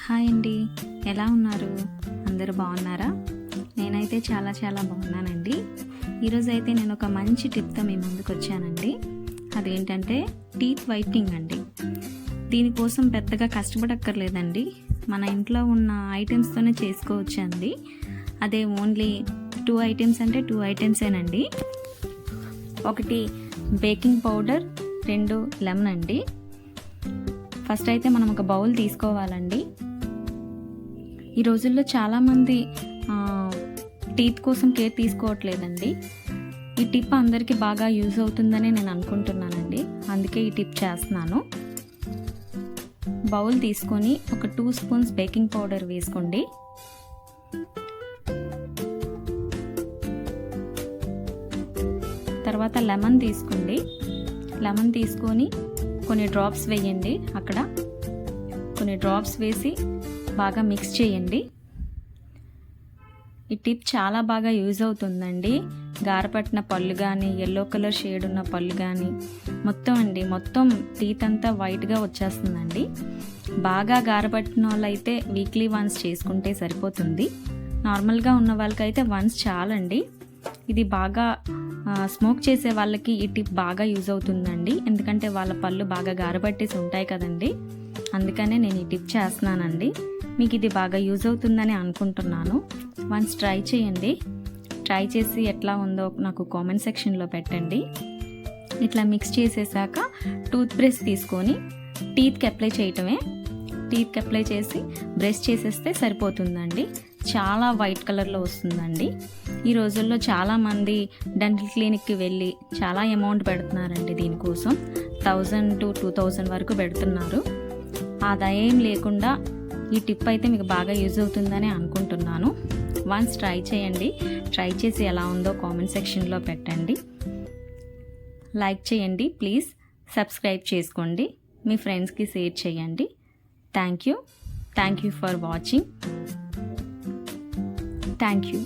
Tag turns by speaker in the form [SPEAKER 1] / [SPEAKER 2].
[SPEAKER 1] Hi అండి, ఎలా ఉన్నారు? అందరూ బాగున్నారా? నేనైతే చాలా బాగున్నానండి. ఈరోజు అయితే నేను ఒక మంచి టిప్తో మీ ముందుకు వచ్చానండి. అదేంటంటే టీత్ వైట్నింగ్ అండి. దీనికోసం పెద్దగా కష్టపడక్కర్లేదండి, మన ఇంట్లో ఉన్న ఐటమ్స్తోనే చేసుకోవచ్చండి. అదే ఓన్లీ 2 ఐటమ్స్ అంటే 2 ఐటమ్సేనండి. ఒకటి బేకింగ్ పౌడర్, 2 లెమన్ అండి. ఫస్ట్ అయితే మనం ఒక బౌల్ తీసుకోవాలండి. ఈ రోజుల్లో చాలామంది టీత్ కోసం కేర్ తీసుకోవట్లేదండి. ఈ టిప్ అందరికీ బాగా యూజ్ అవుతుందని నేను అనుకుంటున్నానండి, అందుకే ఈ టిప్ చేస్తున్నాను. బౌల్ తీసుకొని ఒక 2 స్పూన్స్ బేకింగ్ పౌడర్ వేసుకోండి. తర్వాత లెమన్ తీసుకోండి. లెమన్ తీసుకొని కొన్ని డ్రాప్స్ వేయండి. అక్కడ కొన్ని డ్రాప్స్ వేసి బాగా మిక్స్ చేయండి. ఈ టిప్ చాలా బాగా యూజ్ అవుతుందండి. గారపట్టిన పళ్ళు కానీ, ఎల్లో కలర్ షేడ్ ఉన్న పళ్ళు కానీ మొత్తం టీత్ అంతా వైట్గా వచ్చేస్తుందండి. బాగా గారపట్టిన వాళ్ళైతే వీక్లీ వన్స్ చేసుకుంటే సరిపోతుంది. నార్మల్గా ఉన్న వాళ్ళకైతే వన్స్ చాలండి. ఇది బాగా స్మోక్ చేసే వాళ్ళకి ఈ టిప్ బాగా యూజ్ అవుతుందండి, ఎందుకంటే వాళ్ళ పళ్ళు బాగా గారపట్టేసి ఉంటాయి కదండి. అందుకనే నేను ఈ టిప్ చేస్తున్నానండి. మీకు ఇది బాగా యూజ్ అవుతుందని అనుకుంటున్నాను. వన్స్ ట్రై చేయండి. ట్రై చేసి ఎట్లా ఉందో నాకు కామెంట్ సెక్షన్లో పెట్టండి. ఇట్లా మిక్స్ చేసేసాక టూత్ బ్రష్ తీసుకొని టీత్కి అప్లై చేయటమే. టీత్కి అప్లై చేసి బ్రష్ చేసేస్తే సరిపోతుందండి. చాలా వైట్ కలర్లో వస్తుందండి. ఈ రోజుల్లో చాలామంది డెంటల్ క్లినిక్కి వెళ్ళి చాలా అమౌంట్ పెడుతున్నారండి. దీనికోసం 1000 to 2000 వరకు పెడుతున్నారు. ఆదాయం లేకుండా ఈ టిప్ అయితే మీకు బాగా యూజ్ అవుతుందని అనుకుంటున్నాను. వన్స్ ట్రై చేయండి. ట్రై చేసి ఎలా ఉందో కామెంట్ సెక్షన్లో పెట్టండి. లైక్ చేయండి ప్లీజ్. సబ్స్క్రైబ్ చేసుకోండి. మీ ఫ్రెండ్స్కి షేర్ చేయండి. Thank you for watching. Thank you.